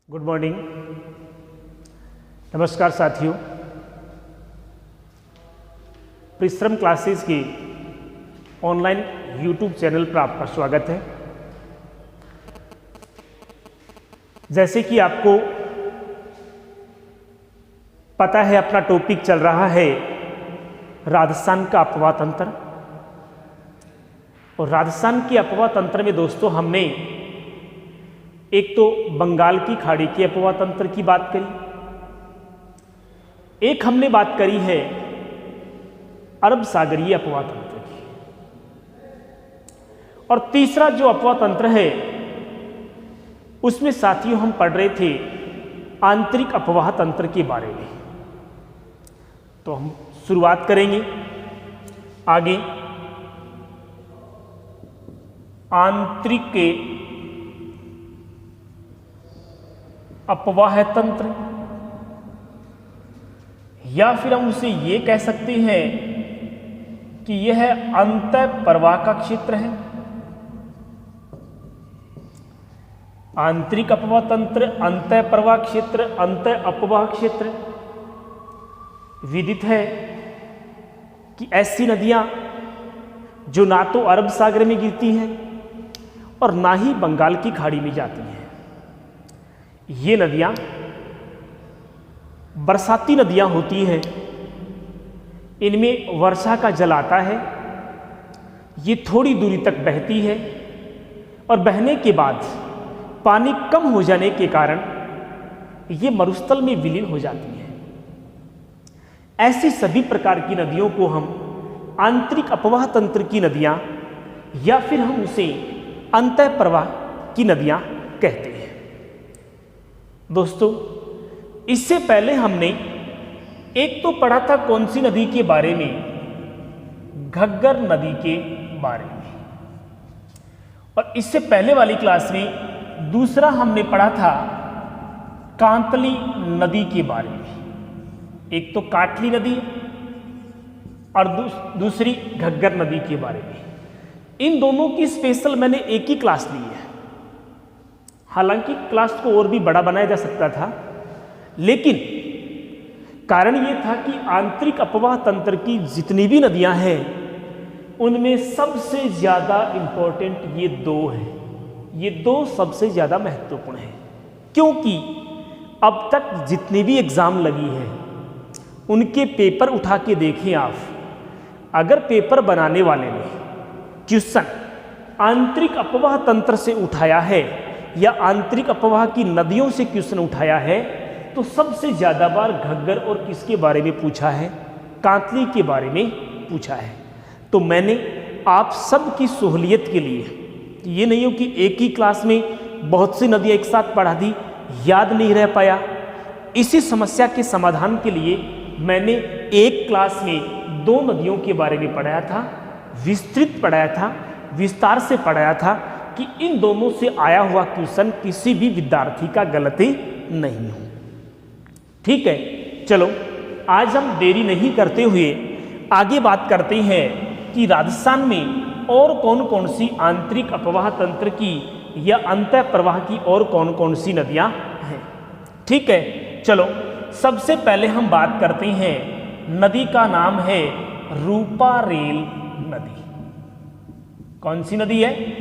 Good morning. नमस्कार साथियों, परिश्रम क्लासेस की ऑनलाइन यूट्यूब चैनल पर आपका स्वागत है। जैसे कि आपको पता है, अपना टॉपिक चल रहा है राजस्थान का अपवाह तंत्र। और राजस्थान के अपवाह तंत्र में दोस्तों हमने एक तो बंगाल की खाड़ी के अपवाह तंत्र की बात करी, एक हमने बात करी है अरब सागरीय अपवाह तंत्र की, और तीसरा जो अपवाह तंत्र है उसमें साथियों हम पढ़ रहे थे आंतरिक अपवाह तंत्र के बारे में। तो हम शुरुआत करेंगे आगे आंतरिक के अपवाह तंत्र, या फिर हम उसे ये कह सकते हैं कि यह अंतः प्रवाह का क्षेत्र है। आंतरिक अपवाह तंत्र, अंतः प्रवाह क्षेत्र, अंतः अपवाह क्षेत्र। विदित है कि ऐसी नदियां जो ना तो अरब सागर में गिरती हैं और ना ही बंगाल की खाड़ी में जाती हैं, ये नदियां बरसाती नदियां होती हैं। इनमें वर्षा का जल आता है, ये थोड़ी दूरी तक बहती है और बहने के बाद पानी कम हो जाने के कारण ये मरुस्थल में विलीन हो जाती है। ऐसी सभी प्रकार की नदियों को हम आंतरिक अपवाह तंत्र की नदियां या फिर हम उसे अंतः प्रवाह की नदियां कहते हैं। दोस्तों, इससे पहले हमने एक तो पढ़ा था कौन सी नदी के बारे में, घग्गर नदी के बारे में, और इससे पहले वाली क्लास में दूसरा हमने पढ़ा था कांतली नदी के बारे में। एक तो काटली नदी और दूसरी घग्गर नदी के बारे में। इन दोनों की स्पेशल मैंने एक ही क्लास ली है। हालांकि क्लास को और भी बड़ा बनाया जा सकता था, लेकिन कारण ये था कि आंतरिक अपवाह तंत्र की जितनी भी नदियां हैं उनमें सबसे ज्यादा इंपॉर्टेंट ये दो हैं। ये दो सबसे ज्यादा महत्वपूर्ण हैं, क्योंकि अब तक जितनी भी एग्जाम लगी है उनके पेपर उठा के देखें आप। अगर पेपर बनाने वाले ने क्वेश्चन आंतरिक अपवाह तंत्र से उठाया है या आंतरिक अपवाह की नदियों से क्वेश्चन उठाया है, तो सबसे ज्यादा बार घग्गर और किसके बारे में पूछा है? कांतली के बारे में पूछा है। तो मैंने आप सब की सहूलियत के लिए, ये नहीं हो कि एक ही क्लास में बहुत सी नदियां एक साथ पढ़ा दी, याद नहीं रह पाया। इसी समस्या के समाधान के लिए मैंने एक क्लास में दो नदियों के बारे में पढ़ाया था, विस्तृत पढ़ाया था, विस्तार से पढ़ाया था कि इन दोनों से आया हुआ क्वेश्चन किसी भी विद्यार्थी का गलती नहीं हो। ठीक है, चलो आज हम देरी नहीं करते हुए आगे बात करते हैं कि राजस्थान में और कौन कौन सी आंतरिक अपवाह तंत्र की या अंतः प्रवाह की और कौन कौन सी नदियां हैं। ठीक है, चलो सबसे पहले हम बात करते हैं, नदी का नाम है रूपारेल नदी। कौन सी नदी है?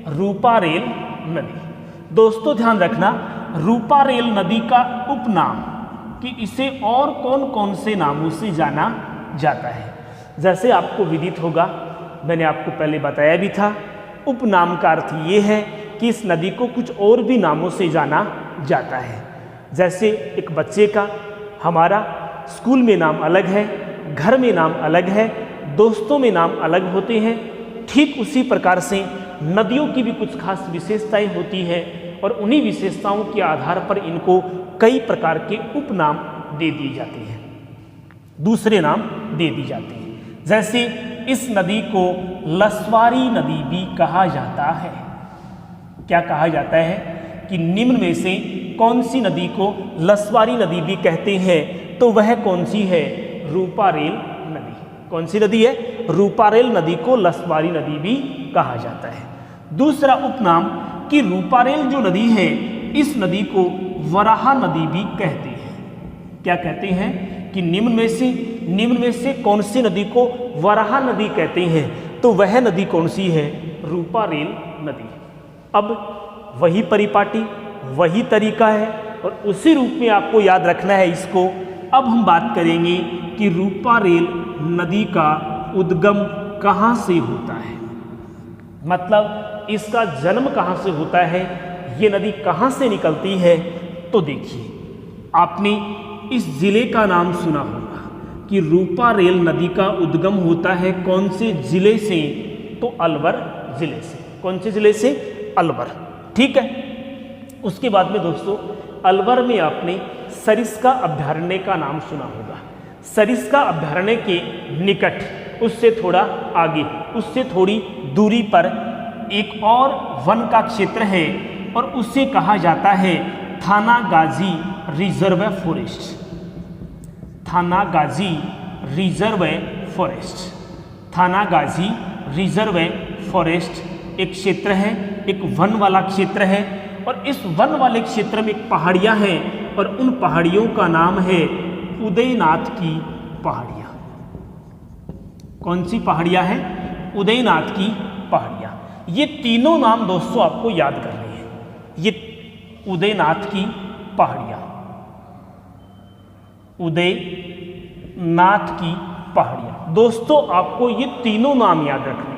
रूपारेल नदी। दोस्तों ध्यान रखना, रूपारेल नदी का उपनाम कि इसे और कौन कौन से नामों से जाना जाता है। जैसे आपको विदित होगा, मैंने आपको पहले बताया भी था, उपनाम का अर्थ ये है कि इस नदी को कुछ और भी नामों से जाना जाता है। जैसे एक बच्चे का हमारा स्कूल में नाम अलग है, घर में नाम अलग है, दोस्तों में नाम अलग होते हैं, ठीक उसी प्रकार से नदियों की भी कुछ खास विशेषताएं होती हैं और उन्हीं विशेषताओं के आधार पर इनको कई प्रकार के उपनाम दे दिए जाते हैं, दूसरे नाम दे दी जाते हैं। जैसे इस नदी को लसवारी नदी भी कहा जाता है। क्या कहा जाता है कि निम्न में से कौन सी नदी को लसवारी नदी भी कहते हैं? तो वह कौन सी है? रूपारेल नदी। कौन सी नदी है? रूपारेल नदी को लसवारी नदी भी कहा जाता है। दूसरा उपनाम कि रूपारेल जो नदी है, इस नदी को वराहा नदी भी कहते हैं। क्या कहते हैं कि निम्न में से कौन सी नदी को वराहा नदी कहते हैं? तो वह नदी कौन सी है? रूपारेल नदी। अब वही परिपाटी, वही तरीका है और उसी रूप में आपको याद रखना है इसको। अब हम बात करेंगे कि रूपारेल नदी का उद्गम कहाँ से होता है, मतलब इसका जन्म कहाँ से होता है, ये नदी कहाँ से निकलती है। तो देखिए, आपने इस जिले का नाम सुना होगा कि रूपारेल नदी का उद्गम होता है कौन से जिले से? तो अलवर जिले से। कौन से जिले से? अलवर। ठीक है। उसके बाद में दोस्तों, अलवर में आपने सरिस्का अभयारण्य का नाम सुना होगा। सरिस्का अभयारण्य के निकट, उससे थोड़ा आगे, उससे थोड़ी दूरी पर एक और वन का क्षेत्र है और उसे कहा जाता है Thanagazi reserve forest. Thanagazi reserve forest. Thanagazi reserve forest एक क्षेत्र है, एक वन वाला क्षेत्र है और इस वन वाले क्षेत्र में पहाड़ियां हैं और उन पहाड़ियों का नाम है उदयनाथ की पहाड़ियां। कौन सी पहाड़ियां हैं? उदयनाथ की पहाड़ियां। ये तीनों नाम दोस्तों आपको याद करने हैं। ये उदयनाथ की पहाड़ियां, उदयनाथ की पहाड़ियां। दोस्तों आपको ये तीनों नाम याद रखने हैं।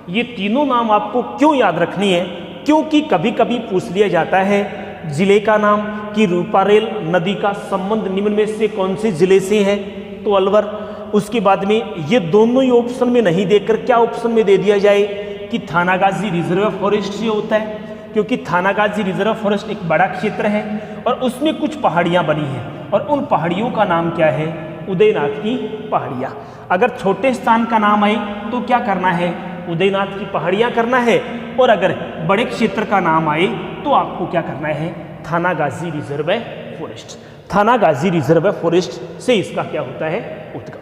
ये तीनों नाम आपको क्यों याद रखनी है? क्योंकि कभी कभी पूछ लिया जाता है जिले का नाम कि रूपारेल नदी का संबंध निम्न में से कौन से जिले से है? तो अलवर। उसके बाद में ये दोनों ही ऑप्शन में नहीं देकर क्या ऑप्शन में दे दिया जाए कि थानागाजी रिजर्व फॉरेस्ट से होता है, क्योंकि थानागाजी रिजर्व फॉरेस्ट एक बड़ा क्षेत्र है और उसमें कुछ पहाड़ियां बनी हैं और उन पहाड़ियों का नाम क्या है? उदयनाथ की पहाड़ियां। अगर छोटे स्थान का नाम आए तो क्या करना है? उदयनाथ की पहाड़ियां करना है, और अगर बड़े क्षेत्र का नाम आए तो आपको क्या करना है? Thanagazi reserve forest. Thanagazi reserve forest से इसका क्या होता है? उद्गम।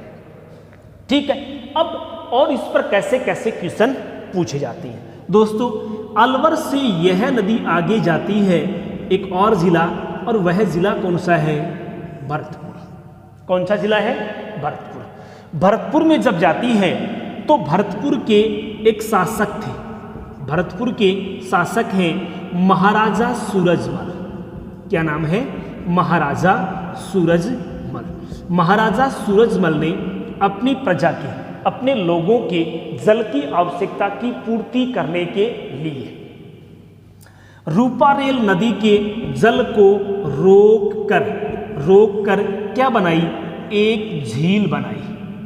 ठीक है। अब और इस पर कैसे कैसे क्वेश्चन पूछे जाते हैं दोस्तों। अलवर से यह नदी आगे जाती है एक और जिला, और वह जिला कौन सा है? भरतपुर। कौन सा जिला है? भरतपुर। भरतपुर में जब जाती है तो भरतपुर के एक शासक थे। भरतपुर के शासक हैं महाराजा सूरजमल। क्या नाम है? महाराजा सूरजमल। महाराजा सूरजमल ने अपनी प्रजा के, अपने लोगों के जल की आवश्यकता की पूर्ति करने के लिए रूपारेल नदी के जल को रोक कर क्या बनाई? एक झील बनाई।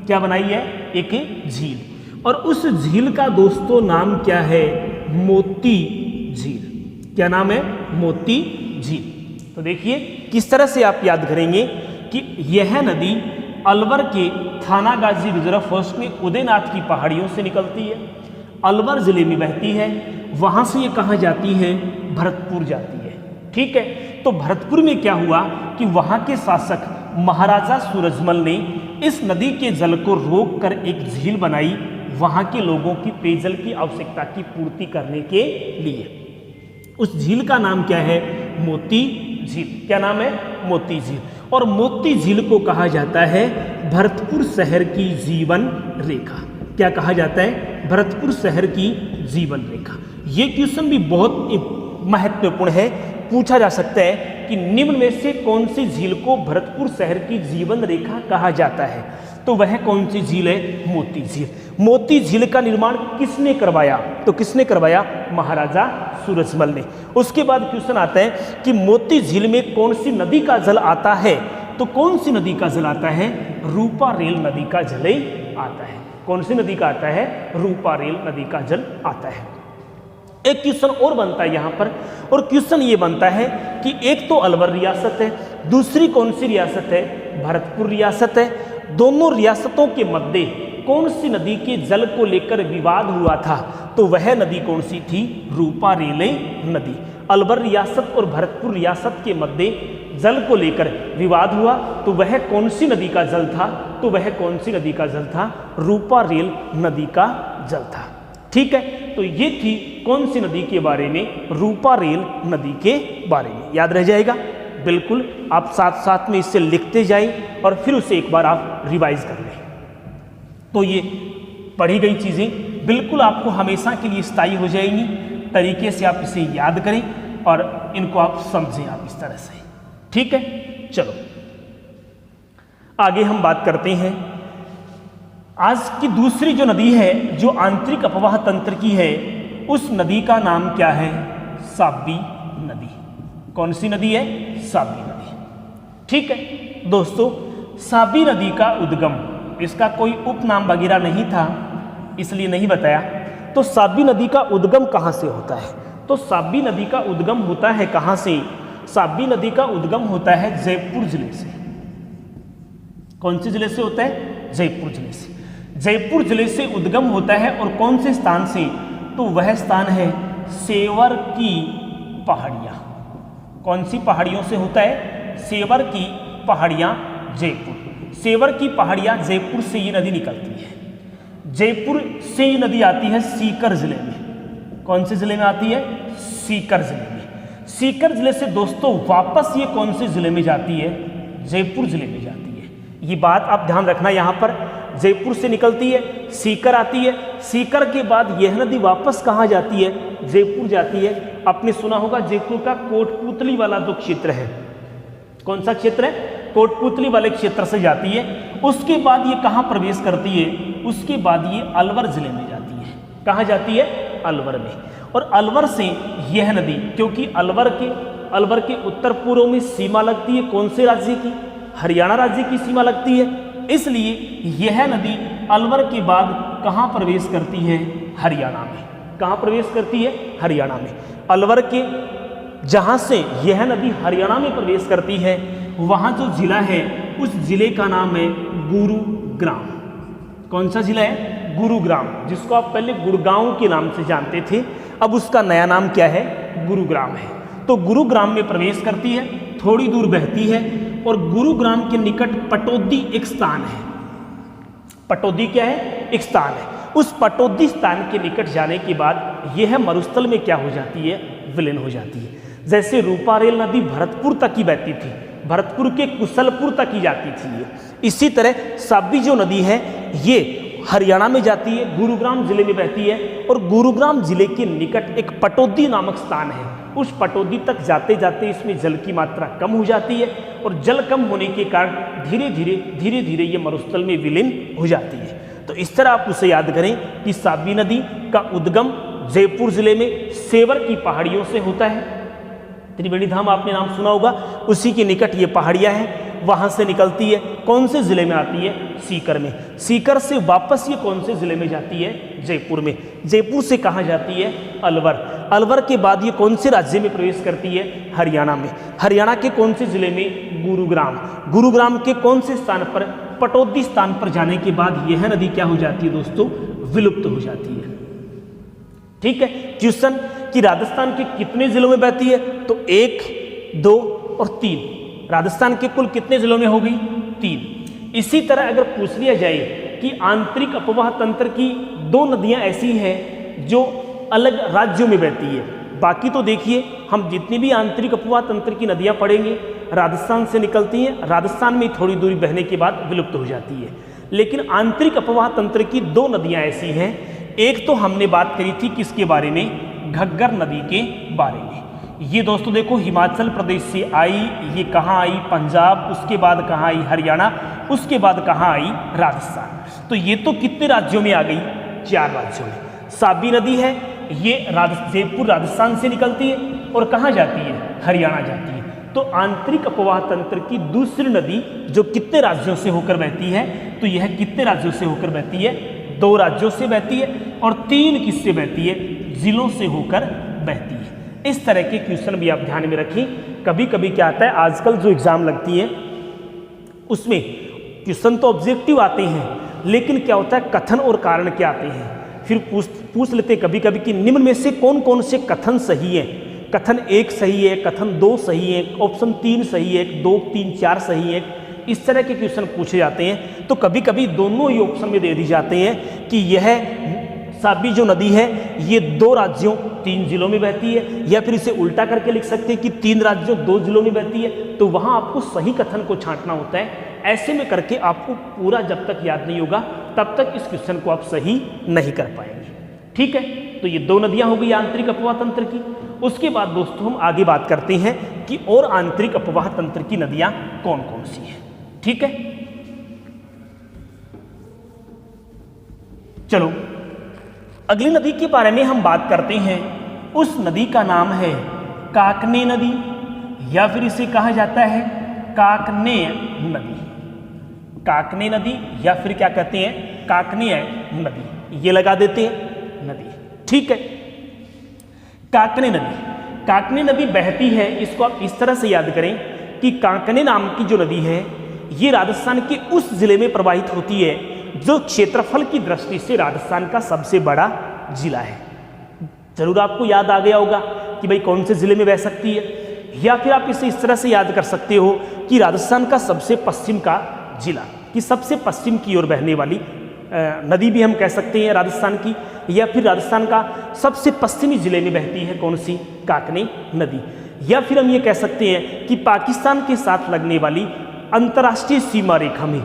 क्या बनाई है? एक झील। और उस झील का दोस्तों नाम क्या है? मोती झील। क्या नाम है? मोती झील। तो देखिए किस तरह से आप याद करेंगे कि यह नदी अलवर के थानागाजी रिजर्व फॉरेस्ट में उदयनाथ की पहाड़ियों से निकलती है, अलवर जिले में बहती है, वहां से ये कहाँ जाती है? भरतपुर जाती है। ठीक है। तो भरतपुर में क्या हुआ कि वहां के शासक महाराजा सूरजमल ने इस नदी के जल को रोक कर एक झील बनाई, वहां के लोगों की पेयजल की आवश्यकता की पूर्ति करने के लिए। उस झील का नाम क्या है? मोती झील। क्या नाम है? मोती झील। और मोती झील को कहा जाता है भरतपुर शहर की जीवन रेखा। क्या कहा जाता है? भरतपुर शहर की जीवन रेखा। ये क्वेश्चन भी बहुत महत्वपूर्ण है, पूछा जा सकता है कि निम्न में से कौन सी झील को भरतपुर शहर की जीवन रेखा कहा जाता है? तो वह कौन सी झील है? मोती झील। मोती झील का निर्माण किसने करवाया? तो किसने करवाया? महाराजा सूरजमल ने। उसके बाद क्वेश्चन आता है कि मोती झील में कौन सी नदी का जल आता है? तो कौन सी नदी का जल आता है? रूपारेल नदी का जल आता है। कौन सी नदी का आता है? रूपारेल नदी का जल आता है। एक क्वेश्चन और बनता है यहाँ पर, और क्वेश्चन ये बनता है कि एक तो अलवर रियासत है, दूसरी कौन सी रियासत है? भरतपुर रियासत है। दोनों रियासतों के मध्य कौन सी नदी के जल को लेकर विवाद हुआ था? तो वह नदी कौन सी थी? रूपारेल नदी। अलवर रियासत और भरतपुर रियासत के मध्य जल को लेकर विवाद हुआ, तो वह कौन सी नदी का जल था? तो वह कौन सी नदी का जल था? रूपारेल नदी का जल था। ठीक है। तो ये थी कौन सी नदी के बारे में? रूपारेल नदी के बारे में। याद रह जाएगा। बिल्कुल आप साथ साथ में इससे लिखते जाएं और फिर उसे एक बार आप रिवाइज कर लें। तो ये पढ़ी गई चीज़ें बिल्कुल आपको हमेशा के लिए स्थायी हो जाएंगी। तरीके से आप इसे याद करें और इनको आप समझें आप इस तरह से, ठीक है। चलो आगे हम बात करते हैं। आज की दूसरी जो नदी है जो आंतरिक अपवाह तंत्र की है, उस नदी का नाम क्या है? साबी नदी। कौन सी नदी है? साबी नदी, ठीक है। दोस्तों साबी नदी का उद्गम, इसका कोई उपनाम वगैरह नहीं था इसलिए नहीं बताया। तो साबी नदी का उद्गम कहाँ से होता है? तो साबी नदी का उद्गम होता है कहाँ से? साबी नदी का उद्गम होता है जयपुर जिले से। कौन से जिले से होता है? जयपुर जिले से। जयपुर जिले से उद्गम होता है और कौन से स्थान से? तो वह स्थान है सेवर की पहाड़ियाँ। कौन सी पहाड़ियों से होता है? सेवर की पहाड़ियाँ जयपुर। सेवर की पहाड़ियाँ जयपुर से ये नदी निकलती है। जयपुर से ये नदी आती है सीकर जिले में। कौन से जिले में आती है? सीकर जिले में। सीकर जिले से दोस्तों वापस ये कौन से जिले में जाती है? जयपुर जिले में जाती है। ये बात आप ध्यान रखना, यहाँ पर जयपुर से निकलती है, सीकर आती है, सीकर के बाद यह नदी वापस कहाँ जाती है? जयपुर जाती है। आपने सुना होगा जयपुर का कोटपुतली वाला जो क्षेत्र है, कौन सा क्षेत्र है? कोटपुतली वाले क्षेत्र से जाती है। उसके बाद ये कहाँ प्रवेश करती है? उसके बाद ये अलवर जिले में जाती है। कहाँ जाती है? अलवर में। और अलवर से यह नदी, क्योंकि अलवर के उत्तर पूर्व में सीमा लगती है कौन से राज्य की? हरियाणा राज्य की सीमा लगती है, इसलिए यह नदी अलवर के बाद कहाँ प्रवेश करती है? हरियाणा में। कहाँ प्रवेश करती है? हरियाणा में। अलवर के जहाँ से यह नदी हरियाणा में प्रवेश करती है, वहाँ जो जिला है उस जिले का नाम है गुरुग्राम। कौन सा जिला है? गुरुग्राम, जिसको आप पहले गुड़गांव के नाम से जानते थे, अब उसका नया नाम क्या है? गुरुग्राम है। तो गुरुग्राम में प्रवेश करती है, थोड़ी दूर बहती है और गुरुग्राम के निकट पटौदी एक स्थान है। पटौदी क्या है? एक स्थान है। उस पटौदी स्थान के निकट जाने के बाद यह मरुस्थल में क्या हो जाती है? विलीन हो जाती है। जैसे रूपारेल नदी भरतपुर तक ही बहती थी, भरतपुर के कुशलपुर तक ही जाती थी ये, इसी तरह साबी जो नदी है ये हरियाणा में जाती है, गुरुग्राम जिले में बहती है और गुरुग्राम जिले के निकट एक पटौदी नामक स्थान है। उस पटौदी तक जाते जाते इसमें जल की मात्रा कम हो जाती है और जल कम होने के कारण धीरे धीरे ये मरुस्थल में विलीन हो जाती है। तो इस तरह आप उसे याद करें कि साबी नदी का उद्गम जयपुर जिले में सेवर की पहाड़ियों से होता है। त्रिवेणी धाम आपने नाम सुना होगा, उसी के निकट ये पहाड़ियाँ हैं, वहाँ से निकलती है। कौन से ज़िले में आती है? सीकर में। सीकर से वापस ये कौन से ज़िले में जाती है? जयपुर में। जयपुर से कहाँ जाती है? अलवर। अलवर के बाद ये कौन से राज्य में प्रवेश करती है? हरियाणा में। हरियाणा के कौन से ज़िले में? गुरुग्राम। गुरुग्राम के कौन से स्थान पर? पटौदी स्थान पर जाने के बाद यह नदी क्या हो जाती है दोस्तों? विलुप्त हो जाती है। ठीक है। क्वेश्चन कि राजस्थान के कितने जिलों में बहती है? तो 1, 2 और 3। राजस्थान के कुल कितने जिलों में हो गई? 3। इसी तरह अगर पूछ लिया जाए कि आंतरिक अपवाह तंत्र की 2 नदियां ऐसी हैं जो अलग राज्यों में बहती है, बाकी तो देखिए हम जितनी भी आंतरिक अपवाह तंत्र की नदियां पढ़ेंगे राजस्थान से निकलती हैं, राजस्थान में थोड़ी दूरी बहने के बाद विलुप्त हो जाती है। लेकिन आंतरिक अपवाह तंत्र की 2 नदियां ऐसी हैं। एक तो हमने बात करी थी किसके बारे में? घग्गर नदी के बारे में। ये दोस्तों देखो हिमाचल प्रदेश से आई, ये कहाँ आई? पंजाब, उसके बाद कहाँ आई? हरियाणा, उसके बाद कहाँ आई? राजस्थान। तो ये तो कितने राज्यों में आ गई? 4 राज्यों में। साबी नदी है, ये जयपुर राजस्थान से निकलती है और कहाँ जाती है? हरियाणा जाती है। तो आंतरिक अपवाह तंत्र की दूसरी नदी जो कितने राज्यों से होकर बहती है? तो यह कितने राज्यों से होकर बहती है? 2 राज्यों से बहती है और 3 किससे बहती है? जिलों से होकर बहती है। इस तरह के क्वेश्चन भी आप ध्यान में रखें। कभी कभी क्या आता है, आजकल जो एग्जाम लगती है उसमें क्वेश्चन तो ऑब्जेक्टिव आते हैं, लेकिन क्या होता है कथन और कारण क्या आते हैं, फिर पूछ लेते हैं कभी कभी कि निम्न में से कौन कौन से कथन सही है। कथन 1 सही है, कथन 2 सही है, ऑप्शन 3 सही है, 2, 3, 4 सही है। इस तरह के क्वेश्चन पूछे जाते हैं। तो कभी कभी दोनों ही ऑप्शन में दे दी जाते हैं कि यह साबी जो नदी है ये 2 राज्यों 3 जिलों में बहती है, या फिर इसे उल्टा करके लिख सकते हैं कि 3 राज्यों 2 जिलों में बहती है। तो वहाँ आपको सही कथन को छांटना होता है। ऐसे में करके आपको पूरा जब तक याद नहीं होगा तब तक इस क्वेश्चन को आप सही नहीं कर पाएंगे। ठीक है, तो ये 2 नदियाँ हो गई आंतरिक अपवाह तंत्र की। उसके बाद दोस्तों हम आगे बात करते हैं कि और आंतरिक अपवाह तंत्र की नदियाँ कौन कौन सी हैं। ठीक है, चलो अगली नदी के बारे में हम बात करते हैं। उस नदी का नाम है काकने नदी, या फिर इसे कहा जाता है काकनेय नदी। काकने नदी या फिर क्या कहते हैं काकनेय नदी, ये लगा देते हैं नदी। ठीक है, काकने नदी, काकने नदी बहती है, इसको आप इस तरह से याद करें कि काकने नाम की जो नदी है ये राजस्थान के उस जिले में प्रवाहित होती है जो क्षेत्रफल की दृष्टि से राजस्थान का सबसे बड़ा जिला है। जरूर आपको याद आ गया होगा कि भाई कौन से जिले में बह सकती है, या फिर आप इसे इस तरह से याद कर सकते हो कि राजस्थान का सबसे पश्चिम का जिला, कि सबसे पश्चिम की ओर बहने वाली नदी भी हम कह सकते हैं राजस्थान की, या फिर राजस्थान का सबसे पश्चिमी जिले में बहती है कौन सी काकने नदी। या फिर हम ये कह सकते हैं कि पाकिस्तान के साथ लगने वाली अंतर्राष्ट्रीय सीमा रेखा में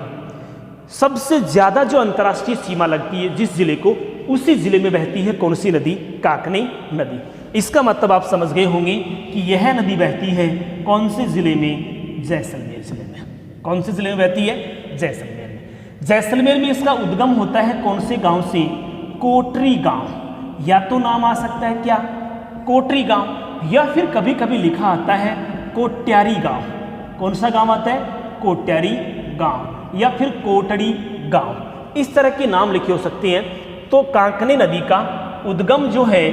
सबसे ज़्यादा जो अंतर्राष्ट्रीय सीमा लगती है जिस जिले को, उसी जिले में बहती है कौन सी नदी, काकने नदी। इसका मतलब आप समझ गए होंगे कि यह नदी बहती है कौन से जिले में, जैसलमेर जिले में। कौन से जिले में बहती है, जैसलमेर में। जैसलमेर में इसका उद्गम होता है कौन से गांव से, कोटरी गांव। या तो नाम आ सकता है क्या, कोटरी गांव, या फिर कभी कभी लिखा आता है कोट्यारी गांव। कौन सा गांव आता है, कोट्यारी गांव, या फिर कोटड़ी गांव। इस तरह के नाम लिखे हो सकते हैं। तो काकने नदी का उद्गम जो है,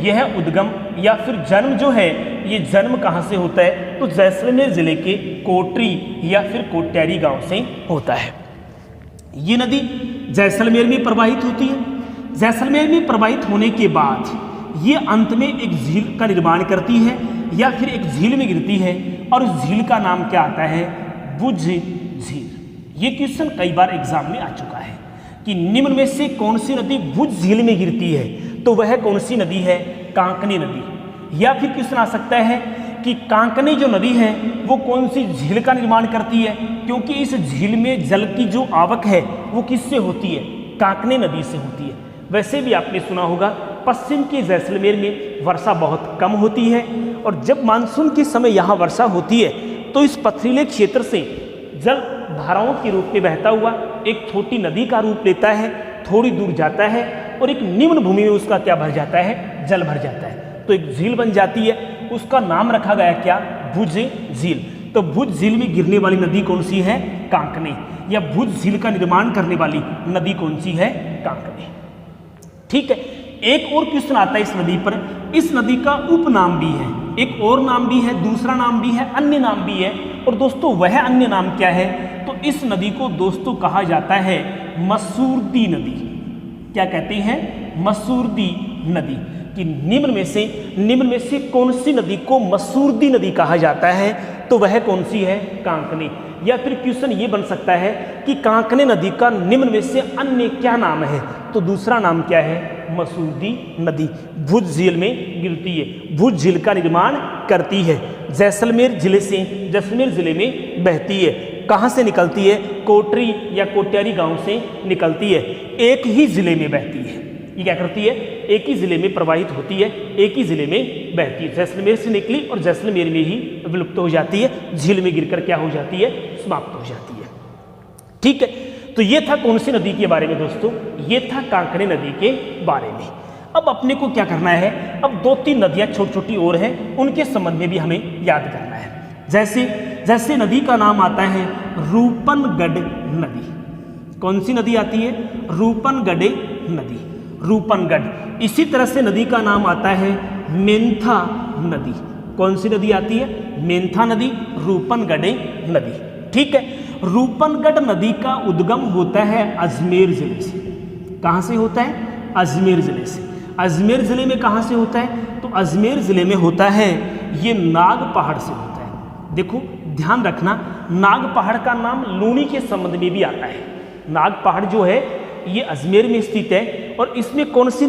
यह उद्गम या फिर जन्म जो है, ये जन्म कहाँ से होता है, तो जैसलमेर जिले के कोटरी या फिर कोट्यारी गांव से होता है। ये नदी जैसलमेर में प्रवाहित होती है। जैसलमेर में प्रवाहित होने के बाद ये अंत में एक झील का निर्माण करती है, या फिर एक झील में गिरती है, और उस झील का नाम क्या आता है, भुज झील। ये क्वेश्चन कई बार एग्जाम में आ चुका है कि निम्न में से कौन सी नदी भुज झील में गिरती है, तो वह कौन सी नदी है, कांकने नदी। या फिर क्वेश्चन आ सकता है कि कांकने जो नदी है वो कौन सी झील का निर्माण करती है, क्योंकि इस झील में जल की जो आवक है वो किससे होती है, कांकने नदी से होती है। वैसे भी आपने सुना होगा पश्चिम के जैसलमेर में वर्षा बहुत कम होती है, और जब मानसून के समय यहाँ वर्षा होती है तो इस पथरीले क्षेत्र से जल धाराओं के रूप में बहता हुआ एक छोटी नदी का रूप लेता है, थोड़ी दूर जाता है, और एक निम्न भूमि में उसका क्या भर जाता है, जल भर जाता है, तो एक झील बन जाती है। उसका नाम रखा गया क्या, भुज झील। तो भुज झील में गिरने वाली नदी कौन सी है, कांकने, या भुज झील का निर्माण करने वाली नदी कौन सी है, कांकने। ठीक है, एक और क्वेश्चन आता है इस नदी पर। इस नदी का उपनाम भी है, एक और नाम भी है, दूसरा नाम भी है, अन्य नाम भी है। और दोस्तों वह अन्य नाम क्या है, तो इस नदी को दोस्तों कहा जाता है मसूरदी नदी। क्या कहते हैं, मसूरदी नदी। कि निम्न में से कौन सी नदी को मसूरदी नदी कहा जाता है, तो वह कौन सी है, कांकने। या फिर क्वेश्चन ये बन सकता है कि कांकने नदी का निम्न में से अन्य क्या नाम है, तो दूसरा नाम क्या है, मसूरदी नदी। भुज झील में गिरती है, भुज झील का निर्माण करती है, जैसलमेर जिले में बहती है। कहाँ से निकलती है, कोटरी या कोट्यारी गांव से निकलती है। एक ही जिले में बहती है, ये क्या करती है, एक ही जिले में प्रवाहित होती है, एक ही जिले में बहती है। जैसलमेर से निकली और जैसलमेर में ही विलुप्त हो जाती है, झील में गिरकर क्या हो जाती है, समाप्त हो जाती है। ठीक है, तो ये था कौन सी नदी के बारे में दोस्तों, ये था कांकने नदी के बारे में। अब अपने को क्या करना है, अब 2-3 नदियाँ छोटी छोटी और हैं, उनके संबंध में भी हमें याद करना है। जैसे नदी का नाम आता है रूपनगढ़ नदी। कौन सी नदी आती है, रूपनगढ़ नदी, रूपनगढ़। इसी तरह से नदी का नाम आता है मेंथा नदी। कौन सी नदी आती है, मेंथा नदी, रूपनगढ़ नदी। ठीक है, रूपनगढ़ नदी का उद्गम होता है अजमेर जिले से। कहाँ से होता है, अजमेर जिले से। अजमेर जिले में कहाँ से होता है, तो अजमेर जिले में होता है, ये नाग पहाड़ से होता है। देखो ध्यान रखना, नाग पहाड़ का नाम लूणी के संबंध में भी आता है। नाग पहाड़ जो है ये अजमेर में स्थित है। और इसमें कौन सी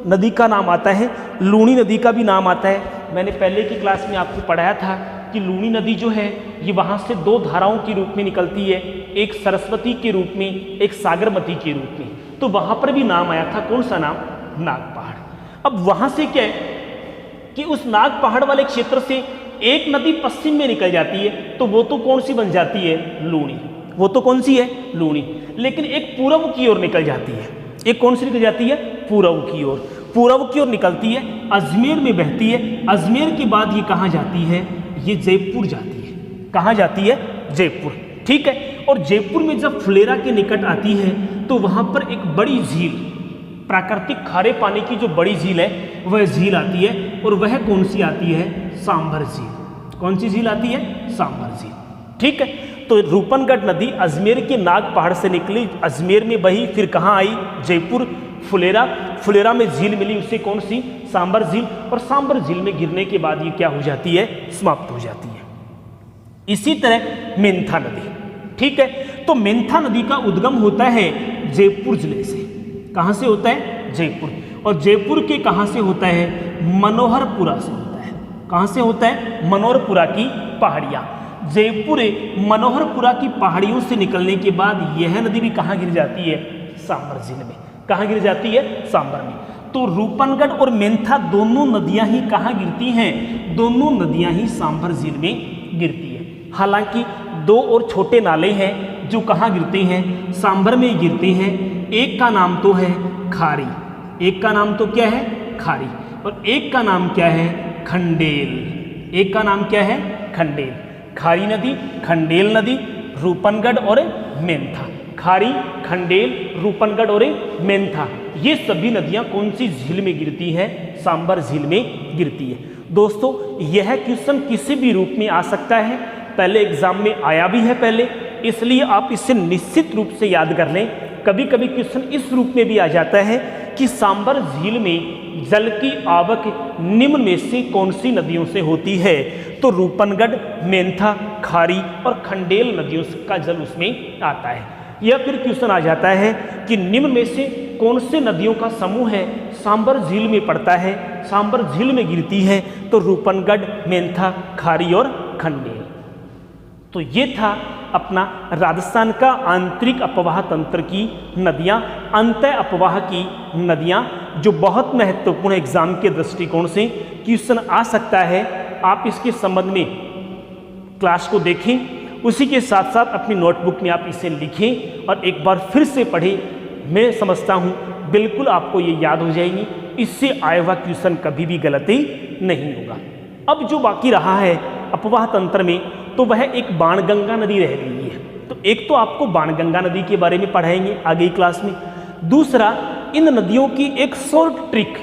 नदी का नाम आता है? लूणी नदी का भी नाम आता है। मैंने पहले की क्लास में आपको पढ़ाया था कि लूणी नदी जो है ये वहाँ से दो धाराओं के रूप में निकलती है, एक सरस्वती के रूप में, एक सागरमती के रूप में। तो वहाँ पर भी नाम आया था, कौन सा नाम? नागपहाड़। अब वहाँ से क्या है कि उस नागपहाड़ वाले क्षेत्र से एक नदी पश्चिम में निकल जाती है, तो वो तो कौन सी बन जाती है? लूणी। वो तो कौन सी है? लूणी। लेकिन एक पूर्व की ओर निकल जाती है। एक कौन सी निकल जाती है? पूर्व की ओर। पूर्व की ओर निकलती है, अजमेर में बहती है। अजमेर के बाद ये कहाँ जाती है? ये जयपुर जाती है। कहाँ जाती है? जयपुर। ठीक है। और जयपुर में जब फुलेरा के निकट आती है तो वहाँ पर एक बड़ी झील, प्राकृतिक खारे पानी की जो बड़ी झील है वह झील आती है। और वह कौन सी आती है? सांभर झील। कौन सी झील आती है? सांभर झील। ठीक है। तो रूपनगढ़ नदी अजमेर के नाग पहाड़ से निकली, अजमेर में बही, फिर कहाँ आई? जयपुर। फुलेरा, फुलेरा में झील मिली, उससे कौन सी? सांभर झील। और सांभर झील में गिरने के बाद ये क्या हो जाती है? समाप्त हो जाती है। इसी तरह मेंथा नदी। ठीक है। तो मेंथा नदी का उद्गम होता है जयपुर जिले से। कहाँ से होता है? जयपुर। और जयपुर के कहाँ से होता है? मनोहरपुरा से होता है। कहाँ से होता है? मनोहरपुरा की पहाड़ियाँ। जयपुर मनोहरपुरा की पहाड़ियों से निकलने के बाद यह नदी भी कहाँ गिर जाती है? सांभर झील में। कहाँ गिर जाती है? सांभर में। तो रूपनगढ़ और मेंथा दोनों नदियां ही कहाँ गिरती हैं? दोनों नदियां ही सांभर झील में गिरती है। हालांकि दो और छोटे नाले हैं जो कहाँ गिरते हैं? सांभर में गिरते हैं। एक का नाम तो है खारी, एक का नाम तो क्या है? खारी। और एक का नाम क्या है? खंडेल। एक का नाम क्या है? खंडेल। खारी नदी, खंडेल नदी, रूपनगढ़ और मेंथा। खारी, खंडेल, रूपनगढ़ और मेंथा, ये सभी नदियां कौन सी झील में गिरती हैं? सांभर झील में गिरती है। दोस्तों, यह क्वेश्चन किसी भी रूप में आ सकता है। पहले एग्जाम में आया भी है पहले, इसलिए आप इसे निश्चित रूप से याद कर लें। कभी कभी क्वेश्चन इस रूप में भी आ जाता है कि सांभर झील में जल की आवक निम्न में से कौन सी नदियों से होती है? तो रूपनगढ़, मेंथा, खारी और खंडेल नदियों का जल उसमें आता है। या फिर क्वेश्चन आ जाता है कि निम्न में से कौन से नदियों का समूह है सांभर झील में पड़ता है, सांभर झील में गिरती है? तो रूपनगढ़, मेंथा, खारी और खंडेल। तो ये था अपना राजस्थान का आंतरिक अपवाह तंत्र की नदियां, अंतः अपवाह की नदियां, जो बहुत महत्वपूर्ण एग्जाम के दृष्टिकोण से क्वेश्चन आ सकता है। आप इसके संबंध में क्लास को देखें, उसी के साथ साथ अपनी नोटबुक में आप इसे लिखें और एक बार फिर से पढ़ें। मैं समझता हूँ बिल्कुल आपको ये याद हो जाएगी। इससे आया हुआ क्वेश्चन कभी भी गलती नहीं होगा। अब जो बाकी रहा है अपवाह तंत्र में, तो वह एक बाणगंगा नदी रह गई है। तो एक तो आपको बाणगंगा नदी के बारे में पढ़ाएंगे आगे क्लास में। दूसरा, इन नदियों की एक शॉर्ट ट्रिक।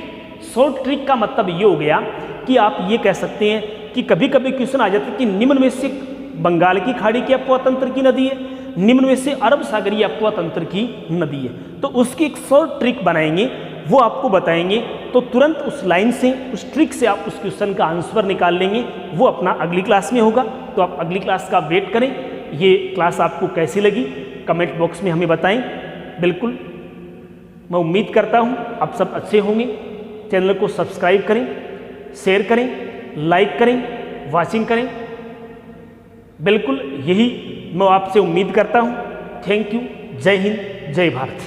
शॉर्ट ट्रिक का मतलब ये हो गया कि आप ये कह सकते हैं कि कभी कभी क्वेश्चन आ जाता है कि निम्न में से बंगाल की खाड़ी की अपवाह तंत्र की नदी है, निम्न में से अरब सागरीय अपवाह तंत्र की नदी है। तो उसकी एक शॉर्ट ट्रिक बनाएंगे, वो आपको बताएंगे। तो तुरंत उस लाइन से, उस ट्रिक से आप उस क्वेश्चन का आंसर निकाल लेंगे। वो अपना अगली क्लास में होगा। तो आप अगली क्लास का वेट करें। ये क्लास आपको कैसी लगी कमेंट बॉक्स में हमें बताएं। बिल्कुल, मैं उम्मीद करता हूँ आप सब अच्छे होंगे। चैनल को सब्सक्राइब करें, शेयर करें, लाइक करें, वॉचिंग करें। बिल्कुल यही मैं आपसे उम्मीद करता हूँ। Thank you. जय हिंद, जय भारत।